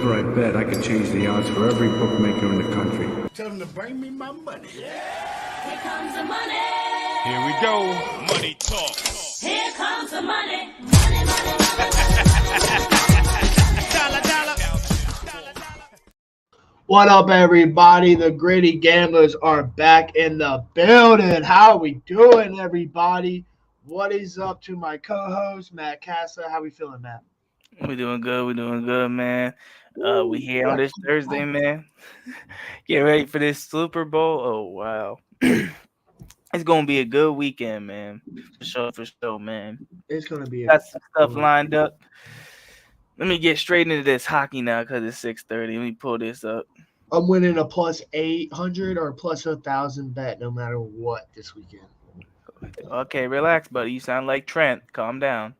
whatever I bet, I could change the odds for every bookmaker in the country. Tell them to bring me my money. Here comes the money. Here we go. Money talk. Here comes the money. Money, money, money. Dollar, dollar. What up, everybody? The Gritty Gamblers are back in the building. How are we doing, everybody? What is up to my co-host, Matt Casa? How we feeling, Matt? We're doing good, man. We here on this Thursday, man. Get ready for this Super Bowl. Oh, wow. It's going to be a good weekend, man. For sure, man. It's going to be Got some stuff lined up. Let me get straight into this hockey now because it's 6:30. Let me pull this up. I'm winning a plus 800 or plus 1,000 bet no matter what this weekend. Okay, relax, buddy. You sound like Trent. Calm down.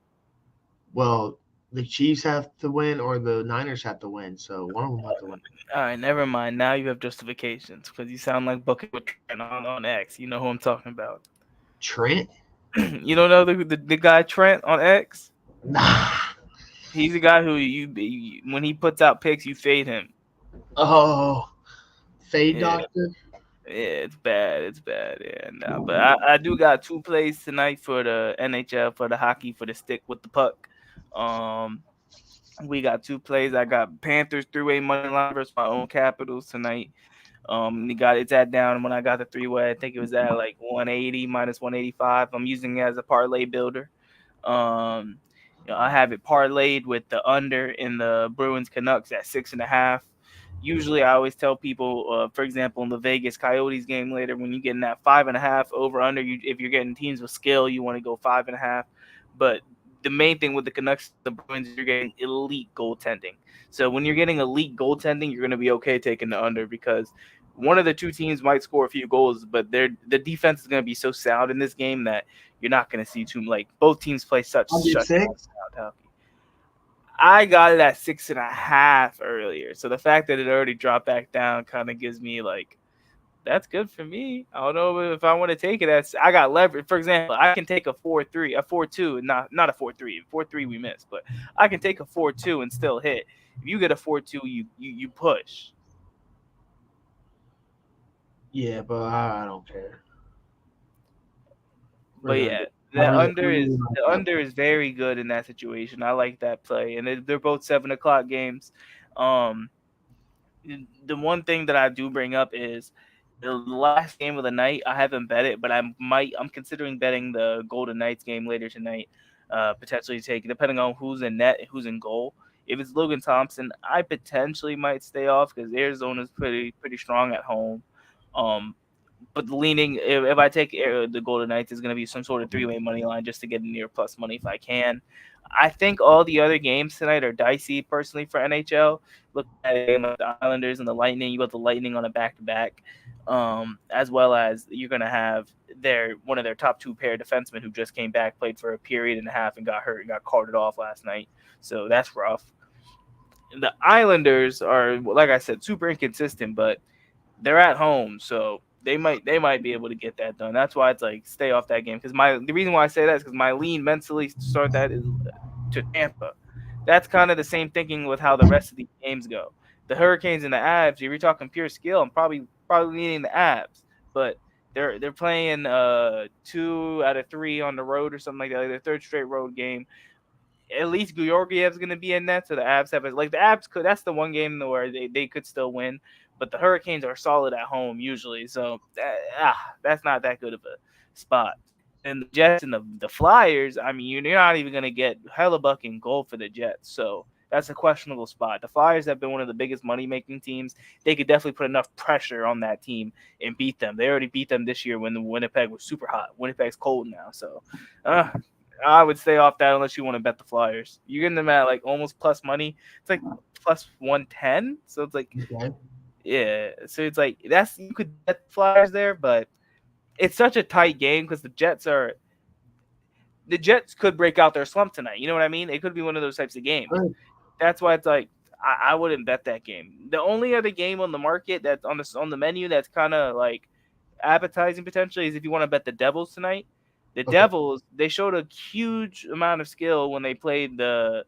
Well, the Chiefs have to win or the Niners have to win, so one of them have to win. All right, never mind. Now you have justifications because you sound like Booking with Trent on X. You know who I'm talking about. Trent? You don't know the guy Trent on X? Nah. He's the guy who you when he puts out picks, you fade him. Oh, fade Yeah. doctor? Yeah, it's bad. Yeah, no. But I do got two plays tonight for the NHL, for the hockey, for the stick with the puck. We got two plays. I got Panthers three-way money line versus my own Capitals tonight. It's at down when I got the three-way. I think it was at like 180 minus 185. I'm using it as a parlay builder. I have it parlayed with the under in the Bruins Canucks at 6.5. Usually, I always tell people, for example, in the Vegas Coyotes game later, when you get in that 5.5 over under, if you're getting teams with skill, you want to go 5.5. But the main thing with the Canucks, the Bruins, you're getting elite goaltending. So when you're getting elite goaltending, you're going to be okay taking the under because one of the two teams might score a few goals, but the defense is going to be so sound in this game that you're not going to see both teams play such sound hockey. I got it at 6.5 earlier. So the fact that it already dropped back down kind of gives me that's good for me. I don't know if I want to take it. I got leverage. For example, I can take a 4-3, a 4-2, and not a 4-3. 4-3 we missed, but I can take a 4-2 and still hit. If you get a 4-2, you push. Yeah, but I don't care. But yeah. The under is very good in that situation. I like that play, and they're both 7:00 games. The one thing that I do bring up is the last game of the night. I haven't bet it, but I'm considering betting the Golden Knights game later tonight. Potentially depending on who's in net, who's in goal. If it's Logan Thompson, I potentially might stay off because Arizona's pretty strong at home. But leaning, if I take the Golden Knights, is going to be some sort of three-way money line just to get near plus money if I can. I think all the other games tonight are dicey, personally, for NHL. Look at the game of the Islanders and the Lightning. You got the Lightning on a back-to-back, as well as you're going to have one of their top two pair defensemen who just came back, played for a period and a half, and got hurt and got carted off last night. So that's rough. The Islanders are, like I said, super inconsistent, but they're at home, so they might be able to get that done. That's why it's stay off that game. Because the reason why I say that is because my lean mentally to start that is to Tampa. That's kind of the same thinking with how the rest of these games go. The Hurricanes and the Avs, if you're talking pure skill, I'm probably leaning the Avs. But they're playing 2 out of 3 on the road or something like that, their third straight road game. At least Georgiev's going to be in that, so the Avs have the Avs could. That's the one game where they could still win. But the Hurricanes are solid at home usually, so that's not that good of a spot. And the Jets and the Flyers, I mean, you're not even going to get Hellebuck in goal for the Jets, so that's a questionable spot. The Flyers have been one of the biggest money-making teams. They could definitely put enough pressure on that team and beat them. They already beat them this year when the Winnipeg was super hot. Winnipeg's cold now, so I would stay off that unless you want to bet the Flyers. You're getting them at almost plus money. It's plus 110, so it's okay. Yeah, so it's you could bet the Flyers there, but it's such a tight game because the Jets could break out their slump tonight. You know what I mean? It could be one of those types of games. Right. That's why it's I wouldn't bet that game. The only other game on the market that's on the menu that's kind of appetizing potentially is if you want to bet the Devils tonight. The Devils, they showed a huge amount of skill when they played the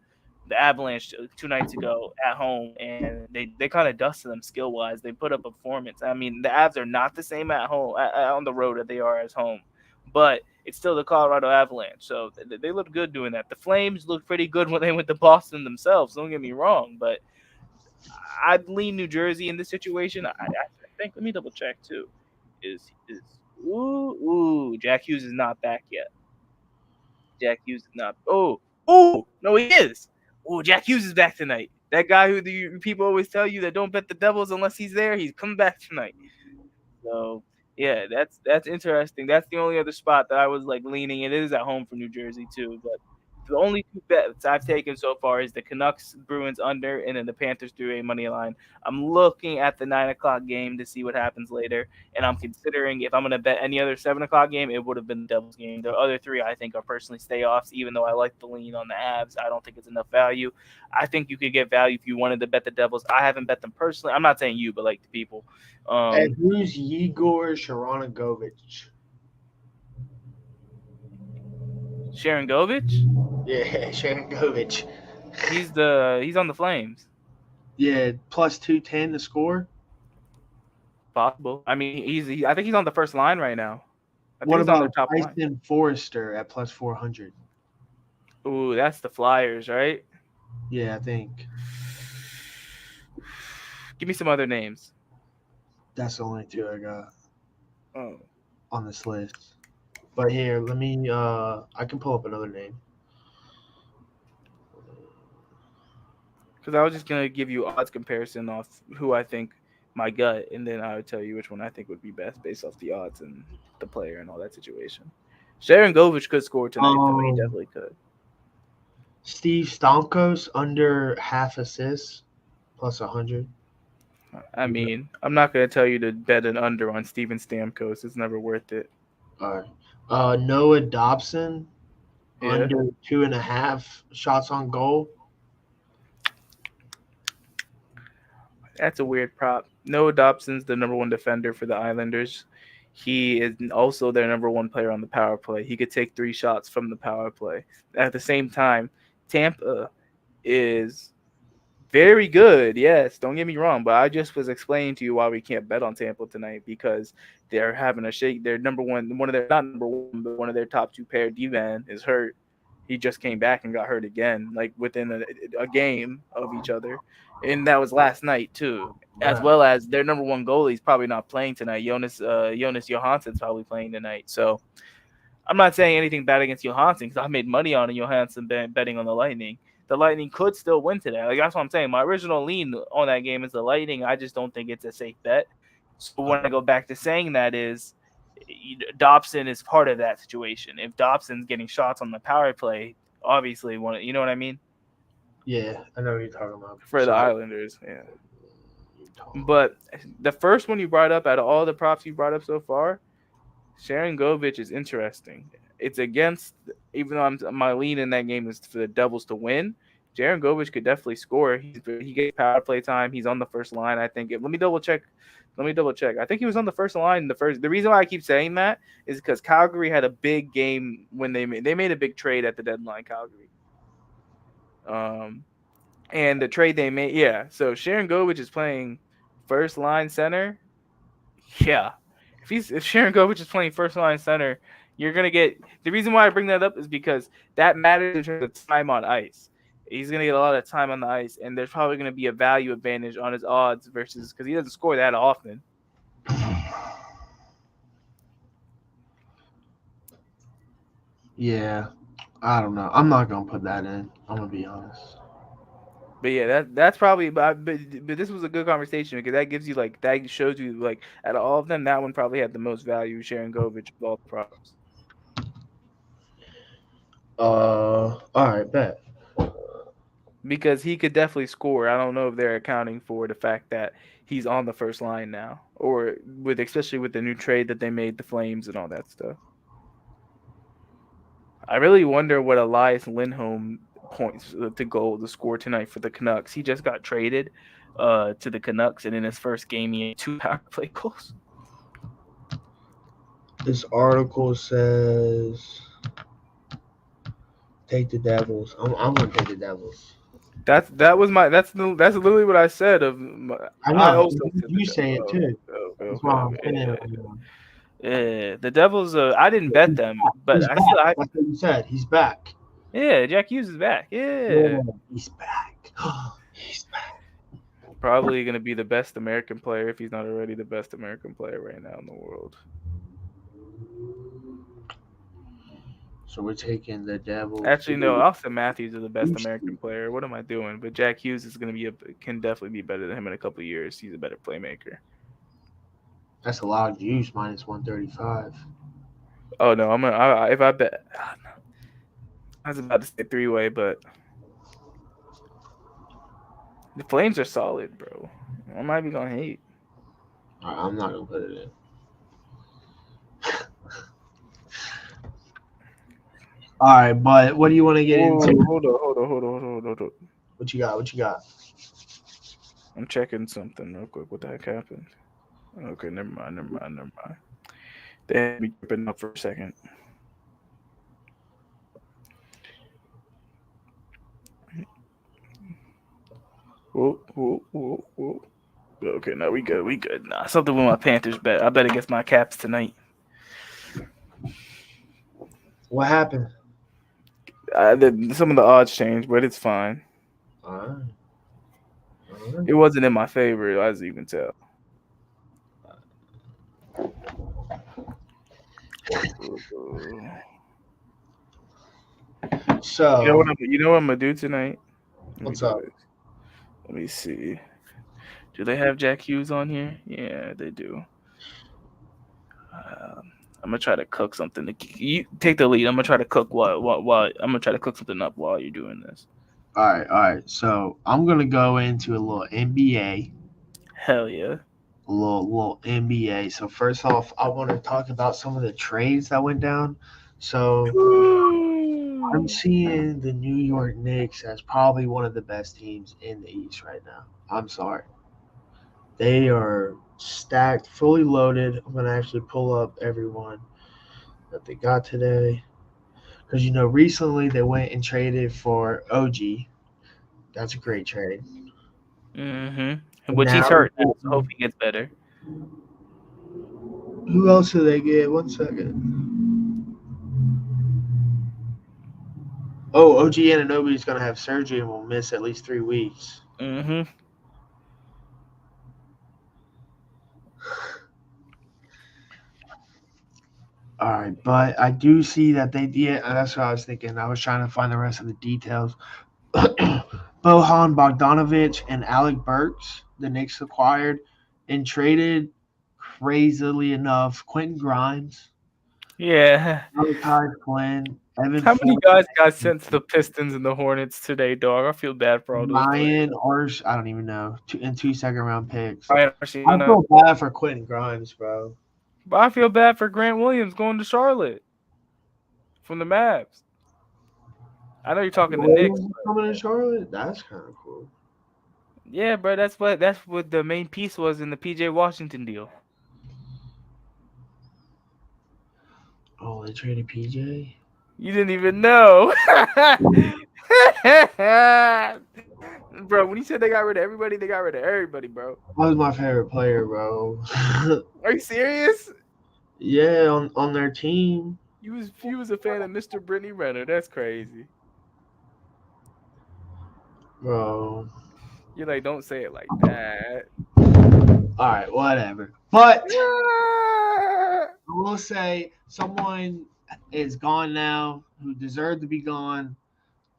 the Avalanche 2 nights ago at home, and they kind of dusted them skill wise. They put up a performance. I mean, the Avs are not the same at home on the road that they are as home, but it's still the Colorado Avalanche, so they look good doing that. The Flames looked pretty good when they went to Boston themselves. Don't get me wrong, but I'd lean New Jersey in this situation. I think. Let me double check too. Is Jack Hughes is not back yet. Jack Hughes is not. Oh, no, he is. Oh, Jack Hughes is back tonight. That guy who the people always tell you that don't bet the Devils unless he's there. He's coming back tonight. So yeah, that's interesting. That's the only other spot that I was like leaning. It is at home for New Jersey too, but the only two bets I've taken so far is the Canucks Bruins under, and then the Panthers 3-8 money line. I'm looking at the 9 o'clock game to see what happens later, and I'm considering if I'm going to bet any other 7 o'clock game, it would have been the Devils game. The other three I think are personally stay offs, even though I like the lean on the Avs. I don't think it's enough value. I think you could get value if you wanted to bet the Devils. I haven't bet them personally. I'm not saying you, but like the people. And who's Igor Sharangovich? Sharangovich? Yeah, Sharangovich. He's on the Flames. Yeah, plus 210 to score. Possible. I mean, I think he's on the first line right now. I think What he's on about the top line. Tyson Forrester at plus 400? Ooh, that's the Flyers, right? Yeah, I think Give me some other names. that's the only two I got Oh. on this list. But here, let me. I can pull up another name. Because I was just going to give you odds comparison off who I think my gut, and then I would tell you which one I think would be best based off the odds and the player and all that situation. Sharangovich could score tonight, though. He definitely could. Steve Stamkos under half assists plus 100. I mean, I'm not going to tell you to bet an under on Steven Stamkos. It's never worth it. All right. Noah Dobson Yeah. under 2.5 shots on goal. That's a weird prop. Noah Dobson's the number one defender for the Islanders. He is also their number one player on the power play. He could take 3 shots from the power play. At the same time, Tampa is very good. Yes, don't get me wrong, but I just was explaining to you why we can't bet on Tampa tonight, because they're having a shake. Their number one, one of their not number one, but one of their top 2 pair, D-Van, is hurt. He just came back and got hurt again, like within a game of each other. And that was last night too, as well as their number one goalie's probably not playing tonight. Jonas Johansson's probably playing tonight. So I'm not saying anything bad against Johansson, because I made money on Johansson betting on the Lightning. The Lightning could still win today. Like, that's what I'm saying. My original lean on that game is the Lightning. I just don't think it's a safe bet. So when I go back to saying that is, Dobson is part of that situation. If Dobson's getting shots on the power play, obviously, you know what I mean? Yeah, I know what you're talking about. For the Islanders, yeah. But the first one you brought up, out of all the props you brought up so far, Sharangovich is interesting. It's against, even though my lean in that game is for the Devils to win, Sharangovich could definitely score. He gets power play time. He's on the first line, I think. Let me double check. I think he was on the first line. The reason why I keep saying that is because Calgary had a big game when they made a big trade at the deadline. Calgary. And the trade they made, yeah. So Sharangovich is playing first line center. Yeah. If Sharangovich is playing first line center, you're gonna get. The reason why I bring that up is because that matters in terms of time on ice. He's going to get a lot of time on the ice, and there's probably going to be a value advantage on his odds versus, because he doesn't score that often. Yeah, I don't know. I'm not going to put that in. I'm going to be honest. But yeah, that's probably. But this was a good conversation, because that gives you that shows you out of all of them, that one probably had the most value. Sharangovich of all the props. All right, bet. Because he could definitely score. I don't know if they're accounting for the fact that he's on the first line now, or especially with the new trade that they made, the Flames and all that stuff. I really wonder what Elias Lindholm points to goal to score tonight for the Canucks. He just got traded to the Canucks, and in his first game, he had 2 power play goals. This article says take the Devils. I'm going to take the Devils. That's literally what I said. I I know. also said You say it too. That's why I'm saying it. Yeah, the Devils. I didn't bet them, but He's I back. still. That's what you said. He's back. Yeah, Jack Hughes is back. Yeah, Yeah, he's back. He's back. probably gonna be the best American player if he's not already the best American player right now in the world. So we're taking the Devils. Actually, no. Austin Matthews is the best American player. What am I doing? But Jack Hughes is gonna can definitely be better than him in a couple of years. He's a better playmaker. That's a lot of juice. Minus 135. Oh no, if I bet. I was about to say three-way, but the Flames are solid, bro. I might be gonna hate. All right, I'm not gonna put it in. All right, but what do you want to get into? Hold on. What you got? What you got? I'm checking something real quick. What the heck happened? Okay, never mind. They had me tripping up for a second. Whoa. Okay, no, we good. Nah, something with my Panthers bet. I bet against my Caps tonight. What happened? Some of the odds changed, but it's fine. All right. It wasn't in my favor, as you can tell. So You know what I'm gonna do tonight? What's up? Let me see. Do they have Jack Hughes on here? Yeah, they do. I'm gonna try to cook something. You take the lead. I'm gonna try to cook while I'm gonna try to cook something up while you're doing this. All right. So I'm gonna go into a little NBA. Hell yeah. A little NBA. So first off, I want to talk about some of the trades that went down. So I'm seeing the New York Knicks as probably one of the best teams in the East right now. I'm sorry. They are stacked, fully loaded. I'm gonna actually pull up everyone that they got today. Because recently they went and traded for OG. That's a great trade. Which he's hurt. So hope he gets better. Who else did they get? 1 second. Oh, OG Anunoby is going to have surgery and will miss at least 3 weeks. All right, but I do see that they did. That's what I was thinking. I was trying to find the rest of the details. Bojan Bogdanovic and Alec Burks, the Knicks acquired and traded, crazily enough, Quentin Grimes. Yeah. Malachi Flynn. Evan How many Fournier, guys got sent to the Pistons and the Hornets today, dog? I feel bad for all those Ryan Arsh, I don't even know. 2 second-round picks. Ryan I feel bad for Quentin Grimes, bro. But I feel bad for Grant Williams going to Charlotte from the Mavs. I know you're talking the Knicks. Coming to Charlotte? That's kind of cool. Yeah, bro. That's what the main piece was in the PJ Washington deal. Oh, they traded PJ? You didn't even know. Bro, when you said they got rid of everybody, they got rid of everybody, bro. That was my favorite player, bro. Are you serious? Yeah, on their team. You was a fan of Mr. Brittany Renner. That's crazy. Bro. You're like, don't say it like that. All right, whatever. But I will say someone is gone now who deserved to be gone.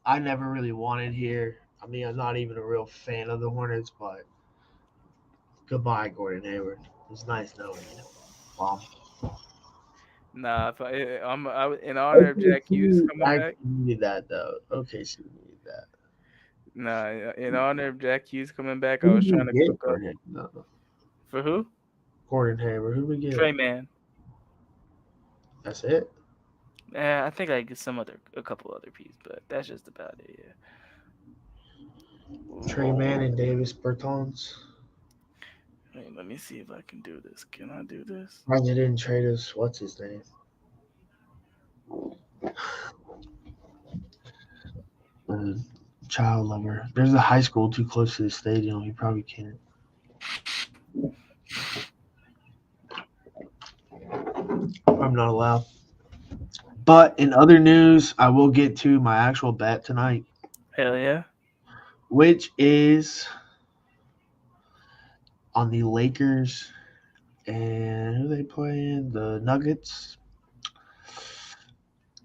I never really wanted here. I mean, I'm not even a real fan of the Hornets, but goodbye, Gordon Hayward. It's nice knowing you. Wow. Nah, I'm in honor of Jack Hughes coming back. Needed that though. Okay, so we needed that. Nah, in honor of Jack Hughes coming back, I was trying to cook up. No. For who? Gordon Hayward. Who we get? Trey Man. That's it. Yeah, I think I get a couple other pieces, but that's just about it. Yeah. Trey Man and Davis Bertans. Hey, let me see if I can do this. Can I do this? Why they didn't trade us? What's his name? child lover. There's a high school too close to the stadium. He probably can't. I'm not allowed. But in other news, I will get to my actual bet tonight, Hell yeah. which is on the Lakers and who are they playing? The Nuggets.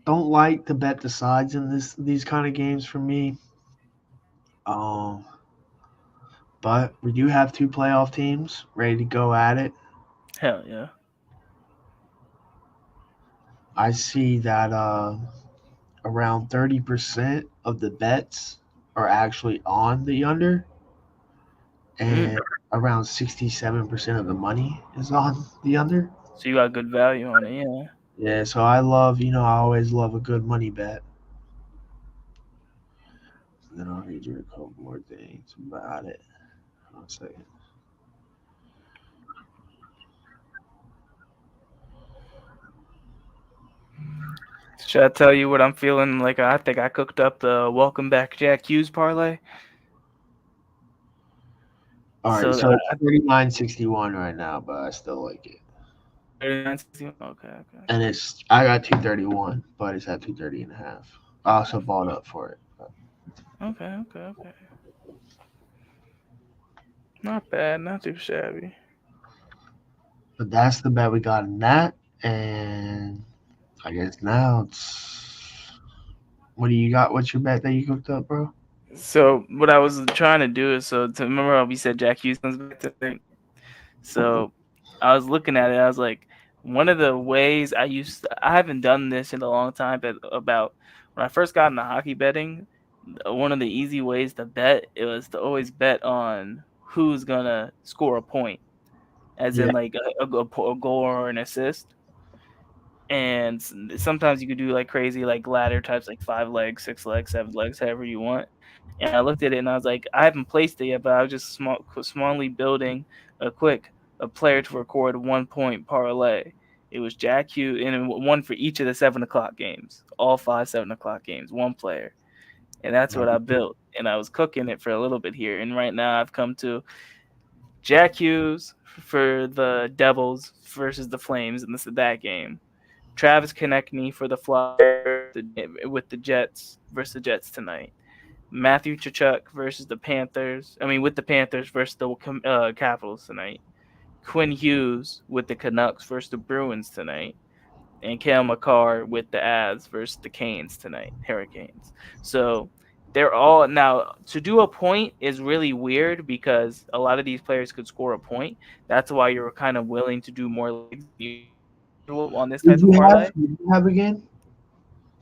Don't like to bet the sides in these kind of games for me. Um, but we do have two playoff teams ready to go at it. Hell yeah. I see that around 30% of the bets are actually on the under, and around 67% of the money is on the under. So you got good value on it, yeah. Yeah, so I always love a good money bet. Then I'll read you a couple more things about it. One second. Should I tell you what I'm feeling? Like, I think I cooked up the Welcome Back Jack Hughes parlay. All right, so it's 39.61 right now, but I still like it. 39.61? Okay. And I got 231, but it's at 230 and a half. I also bought up for it. Okay. Not bad, not too shabby. But that's the bet we got in that, and I guess now it's. What do you got? What's your bet that you cooked up, bro? So what I was trying to do is, to remember how we said Jack Hughes comes back to think. So I was looking at it. I was like, one of the ways I haven't done this in a long time, but about when I first got into hockey betting, one of the easy ways to bet, it was to always bet on who's gonna score a point, as in like a goal or an assist. And sometimes you could do like crazy like ladder types, like 5 legs, 6 legs, 7 legs, however you want. And I looked at it and I was like, I haven't placed it yet, but I was just smallly building a player to record 1 point parlay. It was Jack Hughes, and one for each of the 7 o'clock games, all 5 7 o'clock games, one player. And that's what I built. And I was cooking it for a little bit here. And right now I've come to Jack Hughes for the Devils versus the Flames in that game. Travis Konechny for the Flyers with the Jets versus the Jets tonight. Matthew Tkachuk versus the Panthers. With the Panthers versus the Capitals tonight. Quinn Hughes with the Canucks versus the Bruins tonight. And Cale Makar with the Avs versus the Canes tonight, Hurricanes. So they're all now, to do a point is really weird because a lot of these players could score a point. That's why you're kind of willing to do more leagues on this type of parlay. Who did you have again?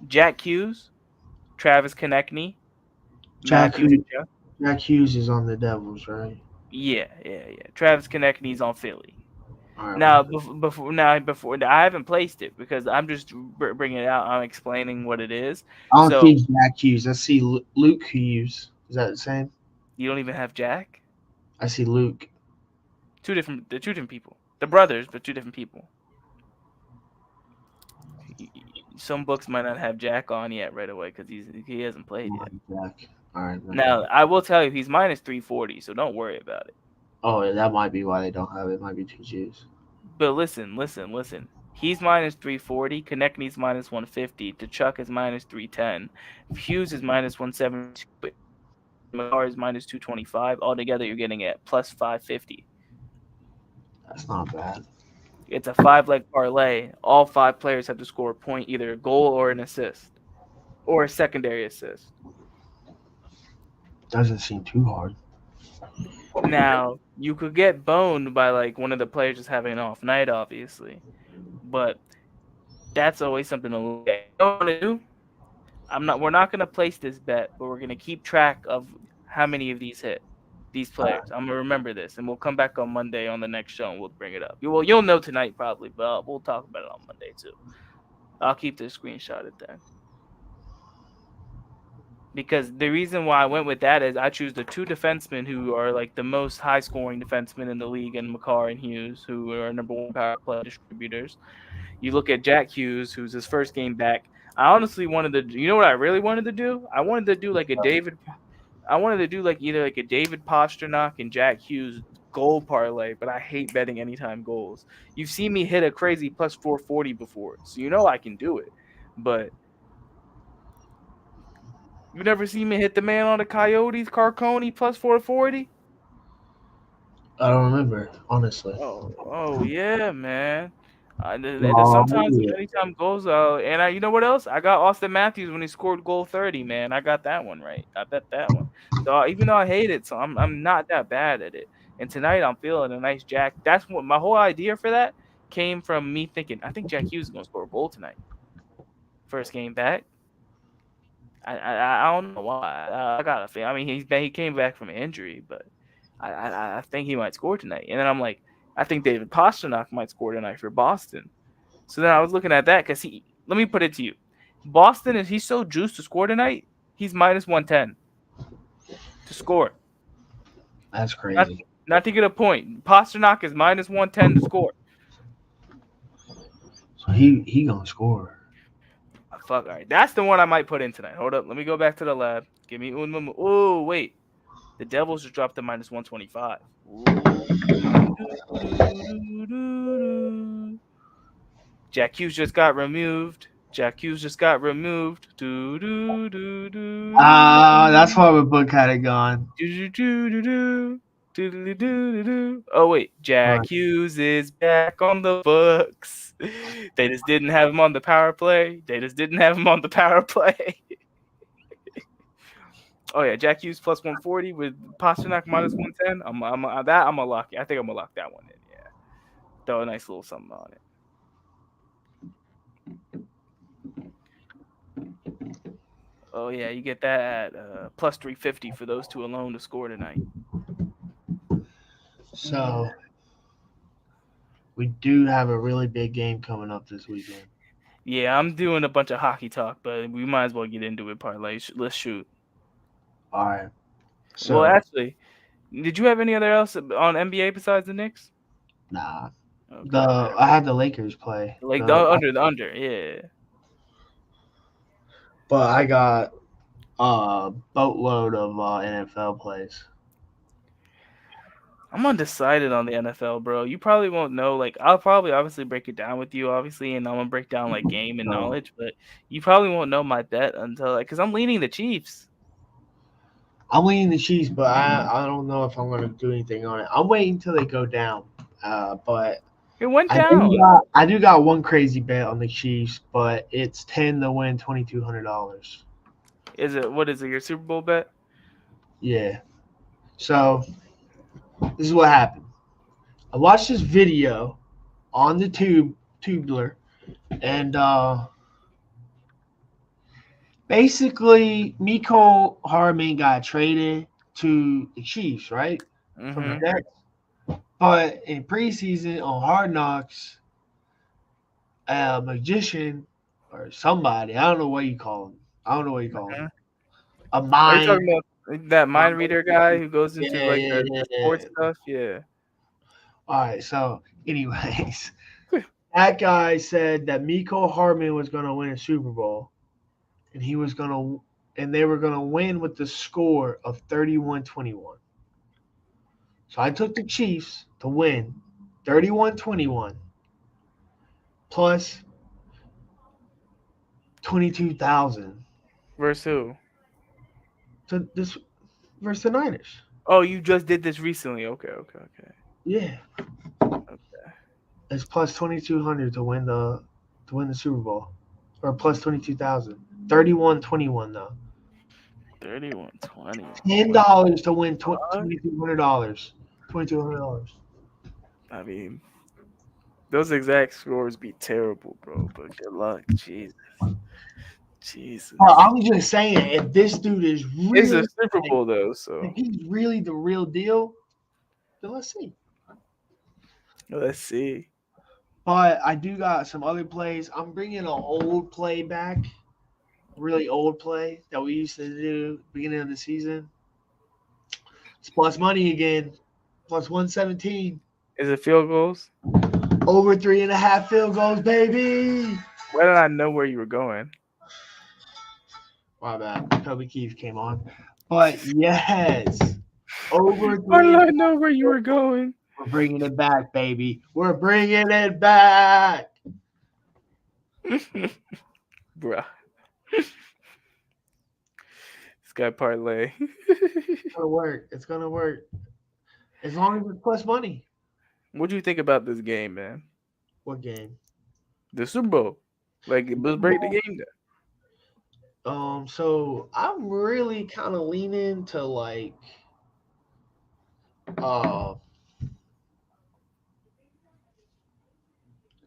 Jack Hughes, Travis Konechny, Jack Hughes is on the Devils, right? Yeah. Travis Konechny's on Philly. Right, now, before I haven't placed it because I'm just bringing it out. I'm explaining what it is. I don't see Jack Hughes. I see Luke Hughes. Is that the same? You don't even have Jack? I see Luke. They're two different people. They're brothers, but two different people. Some books might not have Jack on yet right away because he hasn't played yet. Jack. All right. Now, I will tell you, he's minus 340, so don't worry about it. Oh, yeah, that might be why they don't have it. It might be 2 G's. But listen. He's minus 340. Konechny's minus 150. Tkachuk is minus 310. Hughes is minus 172. Makar is minus 225. Altogether, you're getting at plus 550. That's not bad. It's a 5-leg parlay. All 5 players have to score a point, either a goal or an assist, or a secondary assist. Doesn't seem too hard. Now, you could get boned by like one of the players just having an off night, obviously, but that's always something to look at. You know what I'm gonna do? We're not gonna place this bet, but we're gonna keep track of how many of these hit. These players. I'm gonna remember this, and we'll come back on Monday on the next show and we'll bring it up. You'll know tonight probably, but we'll talk about it on Monday too. I'll keep this screenshotted then. Because the reason why I went with that is I choose the 2 defensemen who are like the most high-scoring defensemen in the league, and Makar and Hughes, who are number 1 power play distributors. You look at Jack Hughes, who's his first game back. I honestly wanted to. You know what I really wanted to do? I wanted to do like a David I wanted to do like either like a David Pasternak and Jack Hughes goal parlay, but I hate betting anytime goals. You've seen me hit a crazy plus 440 before, so you know I can do it. But you never seen me hit the man on the Coyotes, Carcone plus 440? I don't remember, honestly. Oh yeah, man. Oh, Sometimes yeah. anytime goes out, and you know what else? I got Austin Matthews when he scored goal 30. Man, I got that one right. I bet that one. So even though I hate it, so I'm not that bad at it. And tonight I'm feeling a nice Jack. That's what my whole idea for that came from me thinking. I think Jack Hughes is gonna score a goal tonight. First game back. I don't know why. I got a feeling. I mean, he came back from injury, but I think he might score tonight. And then I'm like, I think David Pasternak might score tonight for Boston. So then I was looking at that because let me put it to you. Boston, is he's so juiced to score tonight, he's minus 110 to score. That's crazy. Not to get a point. Pasternak is minus 110 to score. So he gonna score. Fuck, all right. That's the one I might put in tonight. Hold up. Let me go back to the lab. Give me Oh, wait. The Devils just dropped to minus 125. Jack Hughes just got removed. That's why my book had it gone. Oh wait, Jack Hughes is back on the books. They just didn't have him on the power play. Oh yeah, Jack Hughes plus 140 with Pasternak minus 110. I'm gonna lock it. I think I'm gonna lock that one in. Yeah, throw a nice little something on it. Oh yeah, you get that at plus 350 for those two alone to score tonight. So we do have a really big game coming up this weekend. Yeah, I'm doing a bunch of hockey talk, but we might as well get into it, parlay. Let's shoot. All right. So, well, actually, did you have any other else on NBA besides the Knicks? Nah. Okay. I had the Lakers play. Like the under, yeah. But I got a boatload of NFL plays. I'm undecided on the NFL, bro. You probably won't know. Like, I'll probably obviously break it down with you, obviously, and I'm gonna break down like game and knowledge. But you probably won't know my bet until because I'm leaning the Chiefs. I'm leaning the Chiefs, but I don't know if I'm gonna do anything on it. I'm waiting until they go down. But it went down. I do got one crazy bet on the Chiefs, but it's 10 to win $2,200. Is it? What is it? Your Super Bowl bet? Yeah. So this is what happened. I watched this video on the Tubler, and basically Mecole Hardman got traded to the Chiefs, right? Mm-hmm. From the Nets. But in preseason on Hard Knocks, a magician or somebody, I don't know what you call him. Mm-hmm. A mind. Are you talking about that mind reader guy who goes into the sports stuff? Yeah. All right. So, anyways, that guy said that Mecole Hardman was going to win a Super Bowl, and they were going to win with the score of 31-21. So I took the Chiefs to win 31-21 plus 22,000. Versus who? Versus the Niners. Oh, you just did this recently. Okay. Yeah. Okay. It's plus 2,200 to win the Super Bowl, or plus 22,000. 31-21 though. 31-20. $10 to win $2,200. $2,200. I mean, those exact scores be terrible, bro. But good luck, Jesus. Well, I'm just saying, if this dude is really, it's a Super Bowl though, so if he's really the real deal, then let's see. But I do got some other plays. I'm bringing an old play back, really old play that we used to do beginning of the season. It's plus money again, plus 117. Is it field goals? Over 3.5 field goals, baby. Why did I know where you were going? My bad. Toby Keith came on. But yes, over I 3. know where you were going. We're bringing it back, baby. We're bringing it back. Bruh. This guy parlay. It's gonna work. It's gonna work. As long as it's plus money. What do you think about this game, man? What game? The Super Bowl. Like, let's break the game down. So I'm really kind of leaning to like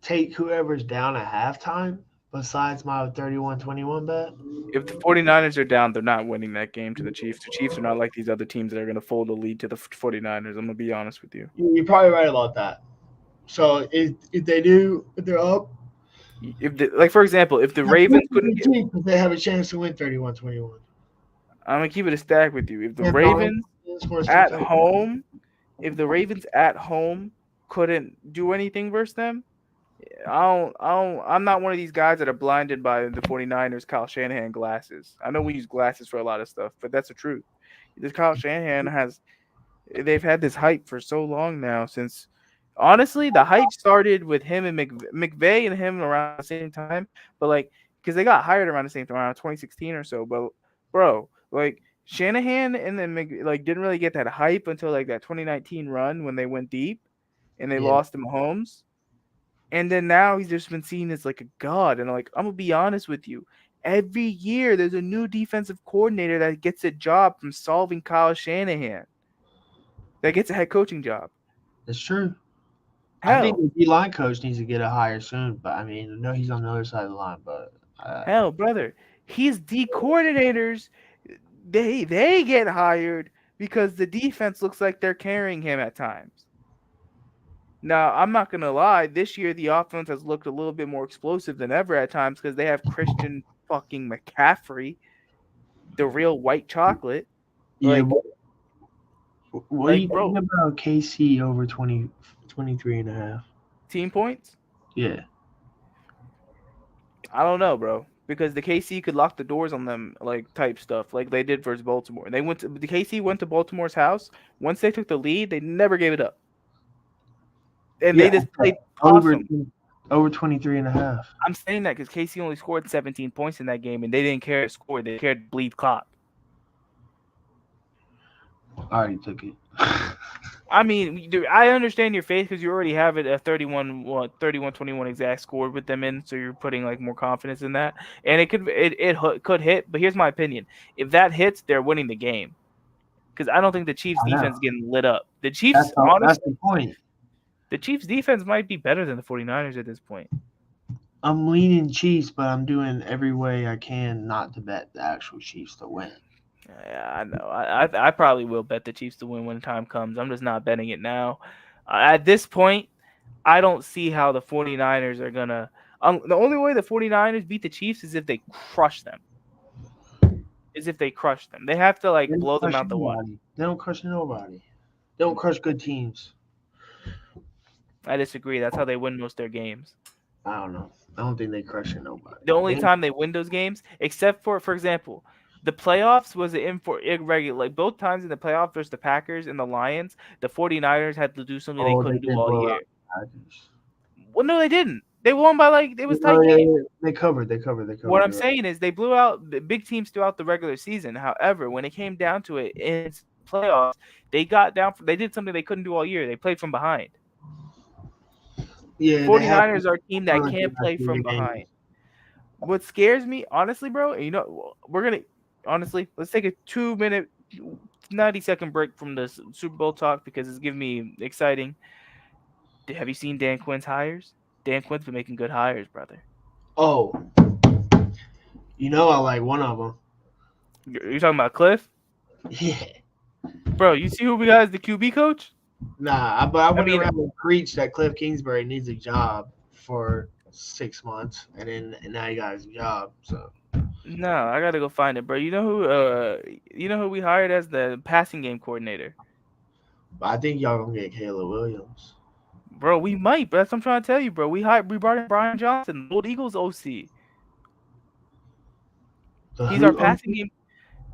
take whoever's down at halftime besides my 31-21 bet. If the 49ers are down, they're not winning that game to the Chiefs. The Chiefs are not like these other teams that are going to fold the lead to the 49ers. I'm going to be honest with you. You're probably right about that. So if they do, if they're up, Like, for example, if the Ravens couldn't get, they have a chance to win 31-21. I'm going to keep it a stack with you. If the Ravens at home, couldn't do anything versus them, I'm not one of these guys that are blinded by the 49ers Kyle Shanahan glasses. I know we use glasses for a lot of stuff, but that's the truth. This Kyle Shanahan they've had this hype for so long now since, honestly, the hype started with him and McVay and him around the same time, but like, because they got hired around the same time, around 2016 or so, but bro, like, Shanahan and then didn't really get that hype until like that 2019 run when they went deep and they lost to Mahomes. And then now he's just been seen as like a god. And like, I'm gonna be honest with you, every year there's a new defensive coordinator that gets a job from solving Kyle Shanahan. That gets a head coaching job. That's true. Hell, I think the D-line coach needs to get a hire soon. But I mean, I know he's on the other side of the line. But hell, brother, his D coordinators, they get hired because the defense looks like they're carrying him at times. Now, I'm not going to lie. This year, the offense has looked a little bit more explosive than ever at times because they have Christian fucking McCaffrey, the real white chocolate. yeah. Like, what do you think about KC over 23.5 team points? Yeah. I don't know, bro. Because the KC could lock the doors on them, like, type stuff, like they did versus Baltimore. The KC went to Baltimore's house. Once they took the lead, they never gave it up. And they just played over 23.5. I'm saying that because KC only scored 17 points in that game, and they didn't care to score. They cared to bleed clock. I already took it. I mean, dude, I understand your faith because you already have it at 31-21 exact score with them in, so you're putting like more confidence in that, and it could hit. But here's my opinion: if that hits, they're winning the game because I don't think the Chiefs' defense is getting lit up. The Chiefs, honestly, that's the point. The Chiefs' defense might be better than the 49ers at this point. I'm leaning Chiefs, but I'm doing every way I can not to bet the actual Chiefs to win. Yeah, I know. I probably will bet the Chiefs to win when time comes. I'm just not betting it now. At this point, I don't see how the 49ers are going to the only way the 49ers beat the Chiefs is if they crush them. They have to, like, blow them out the water. They don't crush nobody. They don't crush good teams. I disagree. That's how they win most of their games. I don't know. I don't think they crush nobody. The only time they win those games, except for example, the playoffs was irregular. Like, both times in the playoffs versus the Packers and the Lions, the 49ers had to do something they couldn't do all year. Well, no, they didn't. They won by, like, it was tight game. They covered. What I'm saying is they blew out the big teams throughout the regular season. However, when it came down to it in playoffs, they did something they couldn't do all year. They played from behind. Yeah, 49ers are a team that can't play from behind. What scares me, honestly, bro, let's take a 2-minute, 90-second break from the Super Bowl talk because it's giving me exciting. Have you seen Dan Quinn's hires? Dan Quinn's been making good hires, brother. Oh, I like one of them. You're talking about Cliff? Yeah. Bro, you see who we got as the QB coach? Nah, but I wouldn't rather preach that Cliff Kingsbury needs a job for 6 months, and now he got his job. So no, I gotta go find it, bro. You know who we hired as the passing game coordinator? I think y'all gonna get Caleb Williams. Bro, we might, but that's what I'm trying to tell you, bro. We brought in Brian Johnson, old Eagles OC. He's our passing game.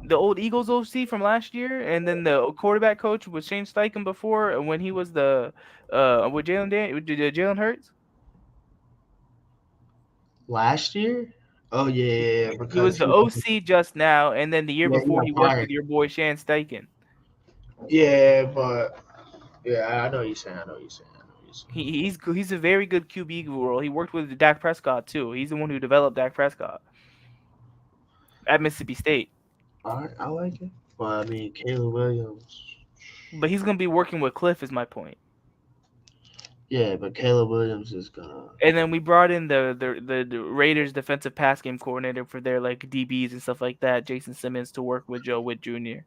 the old Eagles OC from last year, and then the quarterback coach was Shane Steichen before when he was the with Jalen Hurts. Last year? Oh yeah, He because was the OC just now, and then the year yeah, he before got he worked fired. with your boy Shane Steichen. Yeah, but yeah, I know what you're saying. I know what you're saying. I know what you're saying. He's a very good QB role. He worked with Dak Prescott too. He's the one who developed Dak Prescott at Mississippi State. All right, I like it. But I mean, Caleb Williams. But he's gonna be working with Cliff, is my point. Yeah, but Caleb Williams is gonna. And then we brought in the Raiders defensive pass game coordinator for their like DBs and stuff like that, Jason Simmons, to work with Joe Witt Jr.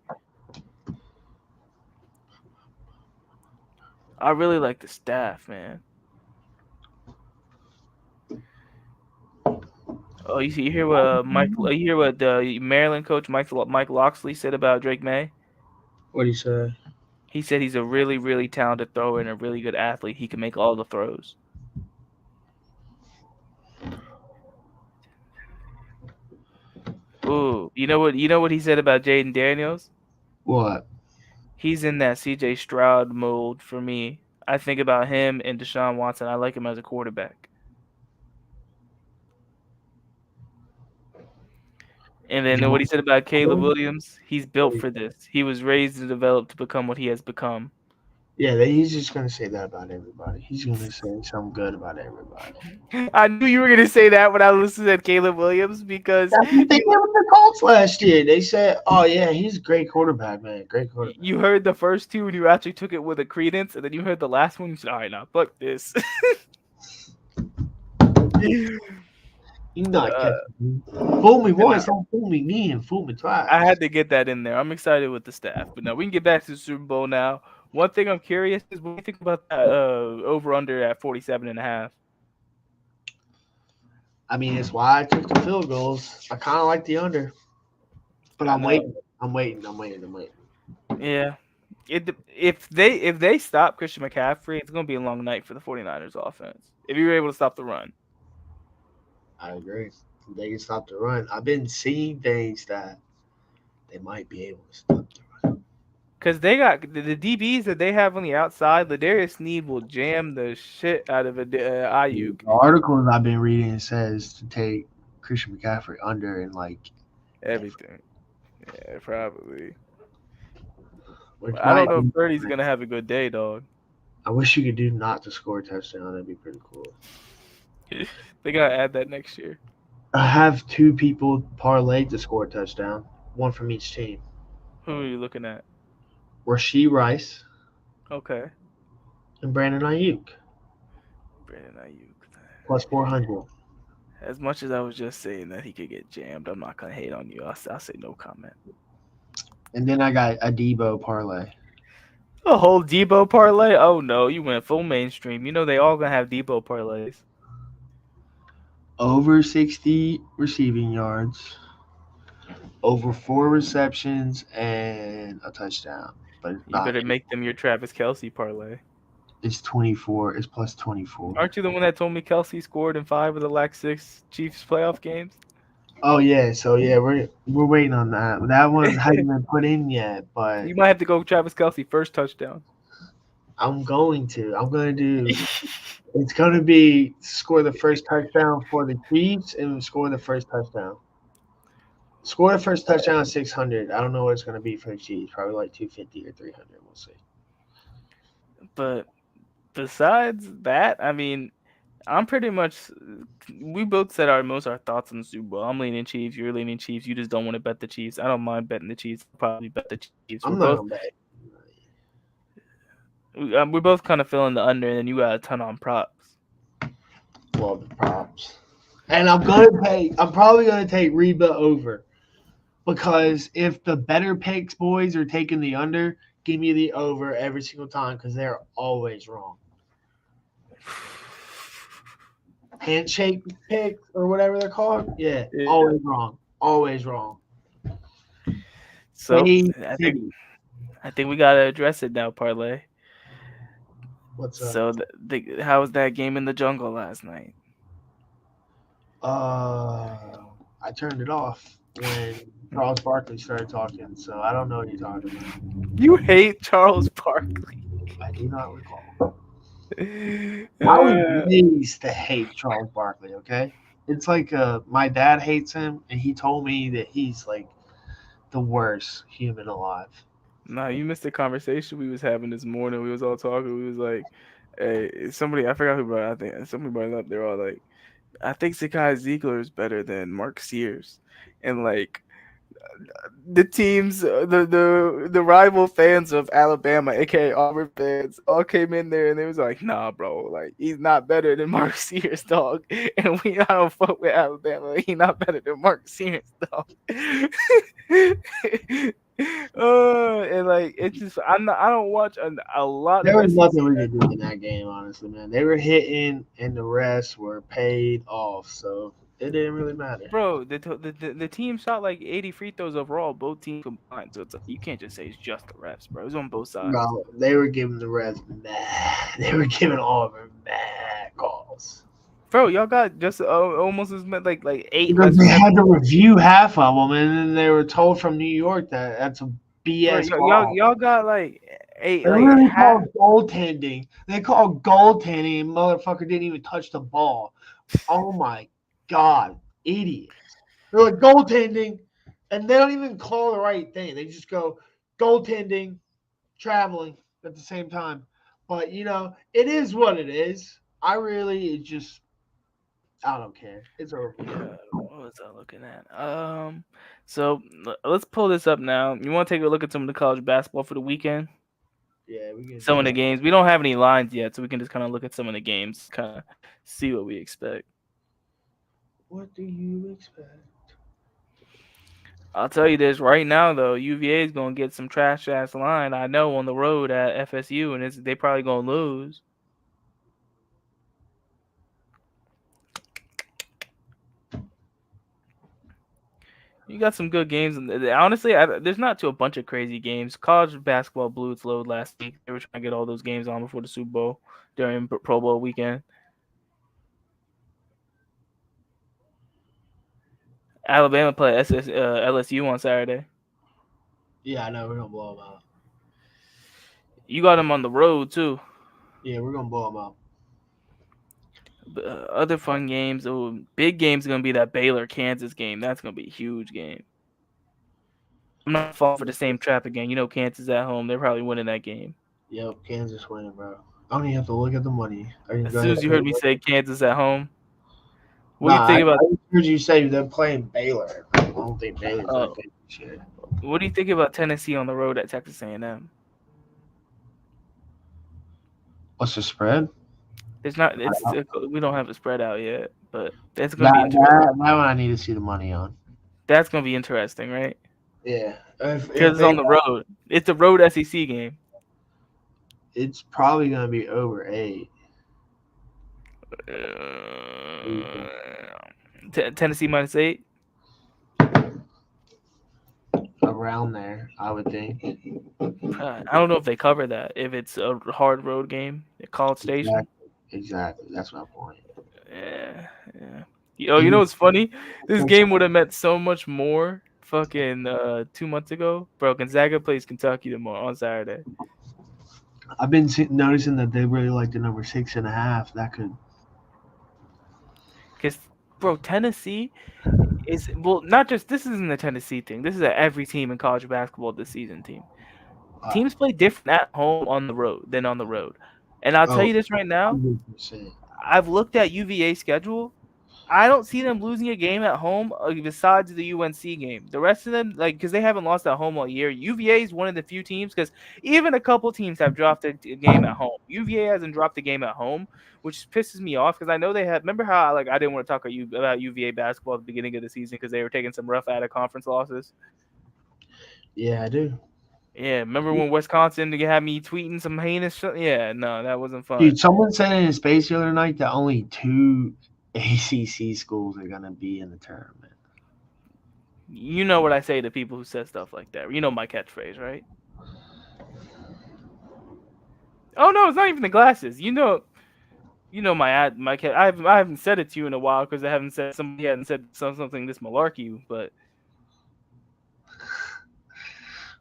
I really like the staff, man. Oh, you hear what you hear what the Maryland coach Mike Loxley said about Drake May? What do you say? He said he's a really, really talented thrower and a really good athlete. He can make all the throws. Ooh, you know what he said about Jaden Daniels? What? He's in that CJ Stroud mold for me. I think about him and Deshaun Watson. I like him as a quarterback. And then what he said about Caleb Williams, he's built for this. He was raised and developed to become what he has become. Yeah, he's just gonna say that about everybody. He's gonna say something good about everybody. I knew you were going to say that when I listened to Caleb Williams because That's what they did with the Colts last year. They said, "Oh yeah, he's a great quarterback, man. Great quarterback." you heard the first two and you actually took it with a credence, and then you heard the last one. You said, "All right, now fuck this." You not catching me. Fool me once, don't fool me again. Fool me twice. I had to get that in there. I'm excited with the staff, but now we can get back to the Super Bowl now. One thing I'm curious is what do you think about that over under at 47.5? I mean, it's why I took the field goals. I kind of like the under, but I'm waiting. I'm waiting. Yeah. If they stop Christian McCaffrey, it's going to be a long night for the 49ers offense. If you're able to stop the run. I agree. They can stop the run. I've been seeing things that they might be able to stop the run. Because they got the DBs that they have on the outside, Ladarius Sneed will jam the shit out of Ayuk. The articles I've been reading says to take Christian McCaffrey under and like Everything. Yeah, probably. which I don't might know be- if Purdy's going to have a good day, dog. I wish you could do not to score a touchdown. That'd be pretty cool. They got to add that next year. I have two people parlayed to score a touchdown, one from each team. Who are you looking at? Rasheed Rice Okay. and Brandon Ayuk Brandon Ayuk. plus 400. As much as I was just saying that he could get jammed, I'm not going to hate on you. I'll say no comment. And then I got a Debo parlay. A whole Debo parlay? Oh, no. You went full mainstream. You know they all going to have Debo parlays. Over 60 receiving yards, over 4 receptions, and a touchdown. But it's You not. better make them your Travis Kelce parlay. It's 24. It's plus 24. Aren't you the one that told me Kelce scored in 5 of the last 6 Chiefs playoff games? Oh yeah, so yeah, we're waiting on that. That one hasn't been put in yet, but You might have to go Travis Kelce first touchdown. I'm going to do. It's going to be score the first touchdown for the Chiefs and score the first touchdown. Score the first touchdown 600. I don't know what it's going to be for the Chiefs. Probably like 250 or 300. We'll see. But besides that, I mean, I'm pretty much. We both said our thoughts on the Super Bowl. I'm leaning Chiefs. You're leaning Chiefs. You just don't want to bet the Chiefs. I don't mind betting the Chiefs. I'll probably bet the Chiefs. I'm not going to bet. We're both kind of feeling the under, and then you got a ton on props. Love the props. And I'm probably going to take Reba over. Because if the better picks boys are taking the under, give me the over every single time because they're always wrong. Handshake picks or whatever they're called. Yeah, Yeah. always wrong. Always wrong. So Hey, I think we gotta address it now, parlay. What's up? So how was that game in the jungle last night? I turned it off when Charles Barkley started talking, so I don't know what you're talking about. You hate Charles Barkley. I do not recall. I was raised to hate Charles Barkley, okay? It's like my dad hates him, and he told me that he's like the worst human alive. Nah, you missed the conversation we was having this morning. We was all talking. We was like, hey, somebody, I forgot who brought it. I think somebody brought it up. They're all like, I think Zakai Ziegler is better than Mark Sears. And like, the teams, the rival fans of Alabama, aka Auburn fans, all came in there and they was like, "Nah, bro, like he's not better than Mark Sears, dog." And I don't fuck with Alabama. He's not better than Mark Sears, dog. And like it's just I don't watch a lot. There of was SEC. nothing we could do in that game, honestly, man. They were hitting, and the rest were paid off, so it didn't really matter. Bro, the team shot like 80 free throws overall, both teams combined. So it's like, you can't just say it's just the refs, bro. It was on both sides. No, they were giving the rest mad. They were giving Auburn mad calls. Bro, y'all got just almost as many, like 8. Because they had to review half of them, and then they were told from New York that that's a BS Bro, call. y'all got like 8. They Like really half, called goaltending. They called goaltending, and motherfucker didn't even touch the ball. Oh my god, idiots! They're like goaltending, and they don't even call the right thing. They just go goaltending, traveling at the same time. But it is what it is. I don't care. It's over. what was I looking at? So let's pull this up now. You want to take a look at some of the college basketball for the weekend? Yeah, we can. Some of the games. We don't have any lines yet, so we can just kind of look at some of the games, kind of see what we expect. What do you expect? I'll tell you this right now, though. UVA is gonna get some trash ass line. I know on the road at FSU, and they probably gonna lose. You got some good games. Honestly, there's not a bunch of crazy games. College basketball blew its load last week. They were trying to get all those games on before the Super Bowl during Pro Bowl weekend. Alabama play LSU on Saturday. Yeah, I know. We're going to blow them out. You got them on the road, too. Yeah, we're going to blow them out. Other fun games. Big game's going to be that Baylor-Kansas game. That's going to be a huge game. I'm not falling for the same trap again. Kansas at home. They're probably winning that game. Yep, Kansas winning, bro. I don't even have to look at the money. As soon as you heard me say Kansas at home, what do you think about? I heard you say they're playing Baylor. I don't think Baylor's that big shit. What do you think about Tennessee on the road at Texas A&M? What's the spread? It's not. We don't have the spread out yet, but that's gonna be interesting. That one I need to see the money on. That's gonna be interesting, right? Yeah, because it's on the road. It's a road SEC game. It's probably gonna be over 8. Tennessee -8. Around there, I would think. I don't know if they cover that. If it's a hard road game at College Station. Exactly. That's my point. Yeah. You know what's funny? This game would have meant so much more fucking 2 months ago. Bro, Gonzaga plays Kentucky tomorrow on Saturday. I've been noticing that they really like the number 6.5. That could. Because, bro, Tennessee is not just this isn't a Tennessee thing. This is every team in college basketball this season team. Teams play different at home on the road than on the road. And I'll tell you this right now. 100%. I've looked at UVA's schedule. I don't see them losing a game at home besides the UNC game. The rest of them, because they haven't lost at home all year. UVA is one of the few teams, because even a couple teams have dropped a game at home. UVA hasn't dropped a game at home, which pisses me off because I know they had. Remember how I didn't want to talk about UVA basketball at the beginning of the season because they were taking some rough out of conference losses. Yeah, I do. Yeah, remember when Wisconsin had me tweeting some heinous shit? Yeah, no, that wasn't fun. Dude, someone said in his space the other night that only 2 ACC schools are going to be in the tournament. You know what I say to people who said stuff like that. You know my catchphrase, right? Oh, no, it's not even the glasses. You know my cat. I haven't said it to you in a while because somebody hadn't said something this malarkey, but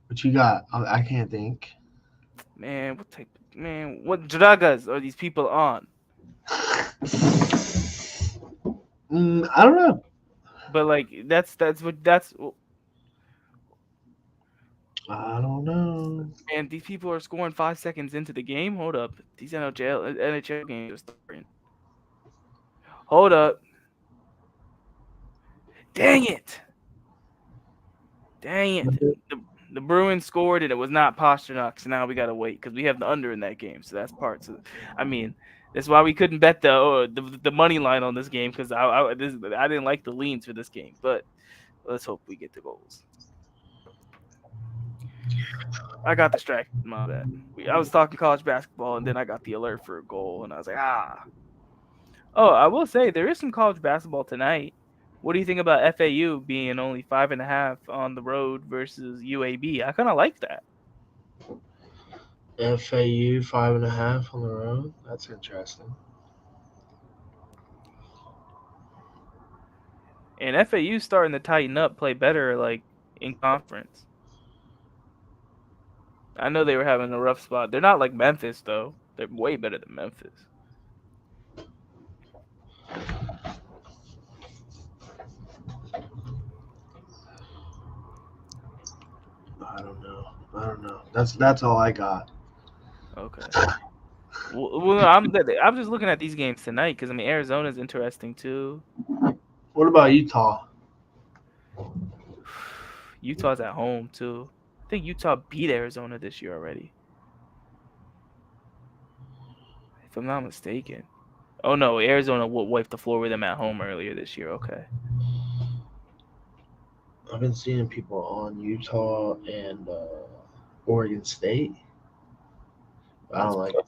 What you got? I can't think. Man, what type? Man, what drugs are these people on? I don't know. But like, that's. I don't know. Man, these people are scoring 5 seconds into the game. Hold up, these NHL games are starting. Hold up. Dang it! Dang it! The Bruins scored and it was not Pasternak, so now we gotta wait because we have the under in that game. So that's part. So I mean, that's why we couldn't bet the money line on this game because I didn't like the leans for this game. But let's hope we get the goals. I got distracted. My bad. I was talking college basketball and then I got the alert for a goal and I was like, ah. Oh, I will say there is some college basketball tonight. What do you think about FAU being only 5.5 on the road versus UAB? I kind of like that. FAU 5.5 on the road. That's interesting. And FAU starting to tighten up, play better like in conference. I know they were having a rough spot. They're not like Memphis though. They're way better than Memphis. I don't know. That's all I got. Okay. Well, I'm just looking at these games tonight because I mean Arizona's interesting too. What about Utah? Utah's at home too. I think Utah beat Arizona this year already, if I'm not mistaken. Oh no, Arizona wiped the floor with them at home earlier this year. Okay. I've been seeing people on Utah and Oregon State. I don't like it.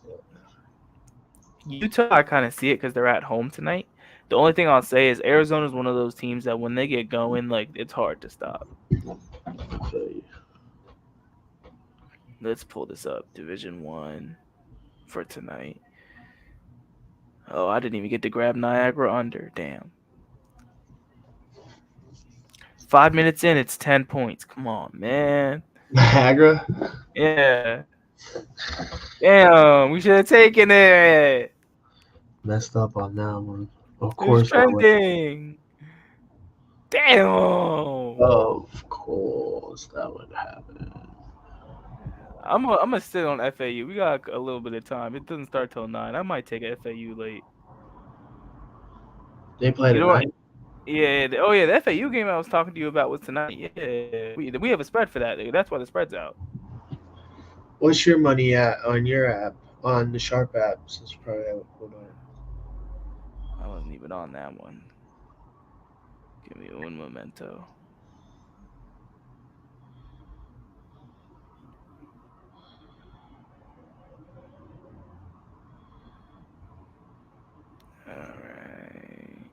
Utah, I kind of see it because they're at home tonight. The only thing I'll say is Arizona's one of those teams that when they get going, like it's hard to stop. I feel you. Let's pull this up. Division 1 for tonight. Oh, I didn't even get to grab Niagara under. Damn. 5 minutes in, it's 10 points. Come on, man. Niagara? Yeah. Damn, we should have taken it. Messed up on that one. Of It was course. trending. Damn. Of course that would happen. I'm gonna sit on FAU. We got a little bit of time. It doesn't start till 9. I might take a FAU late. They play You know what? tonight. Yeah. Oh yeah, the FAU game I was talking to you about was tonight. Yeah, we have a spread for that. That's why the spread's out. What's your money at on your app? On the Sharp app, since you probably have it pulled on. I wasn't even on that one. Give me un momento. All right.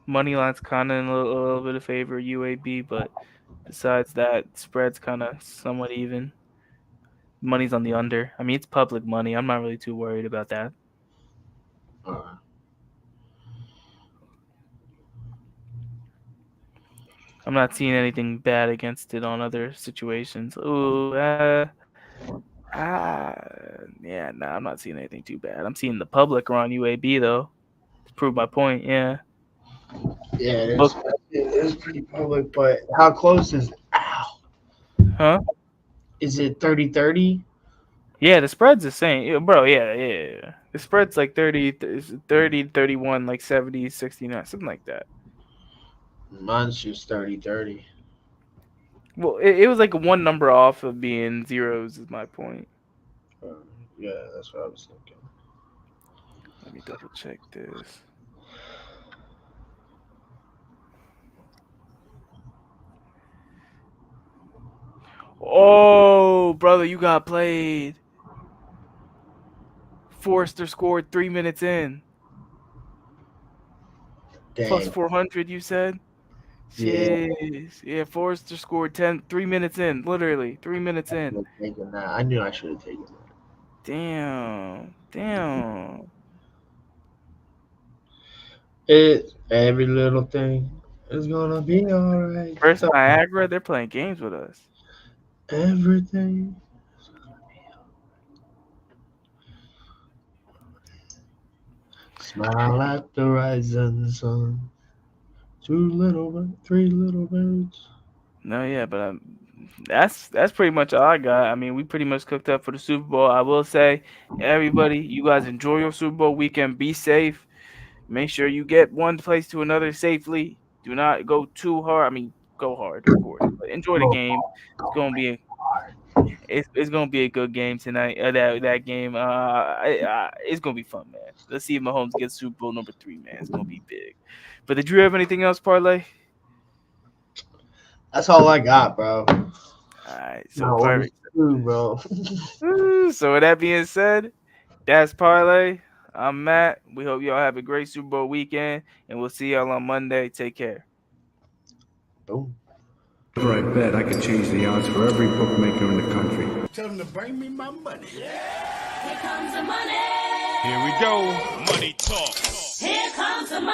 Money line's kind of in a little bit of favor UAB, but besides that, spread's kind of somewhat even. Money's on the under. I mean, it's public money. I'm not really too worried about that. Alright. I'm not seeing anything bad against it on other situations. Ooh, yeah, nah, I'm not seeing anything too bad. I'm seeing the public are on UAB though. To prove my point, yeah. Yeah, it is pretty public, but how close is Huh? Is it 30-30? Yeah, the spread's the same. Yeah, bro, yeah. The spread's like 30, 31, like 70, 69, something like that. Mine's just 30-30. Well, it was like one number off of being zeros is my point. Yeah, that's what I was thinking. Let me double check this. Oh, brother, you got played. Forrester scored 3 minutes in. Dang. Plus 400, you said? Yeah. Jeez. Yeah, Forrester scored 3 minutes in. Literally, 3 minutes in. Taking that. I knew I should have taken that. Damn. It's every little thing. It's gonna be alright. First Niagara, they're playing games with us. Everything. Smile at the rising sun. Three little birds. No, yeah, but that's pretty much all I got. I mean, we pretty much cooked up for the Super Bowl. I will say, everybody, you guys enjoy your Super Bowl weekend. Be safe. Make sure you get one place to another safely. Do not go too hard. I mean, go hard, of course, but enjoy the game. It's gonna be a good game tonight. That game, it's gonna be fun, man. Let's see if Mahomes gets Super Bowl number 3, man. It's gonna be big. But did you have anything else, Parlay? That's all I got, bro. All right, so No, perfect. bro. So with that being said, that's Parlay. I'm Matt. We hope y'all have a great Super Bowl weekend, and we'll see y'all on Monday. Take care. Boom. Whenever I bet, I could change the odds for every bookmaker in the country. Tell them to bring me my money. Here comes the money. Here we go. Money talk. Here comes the money.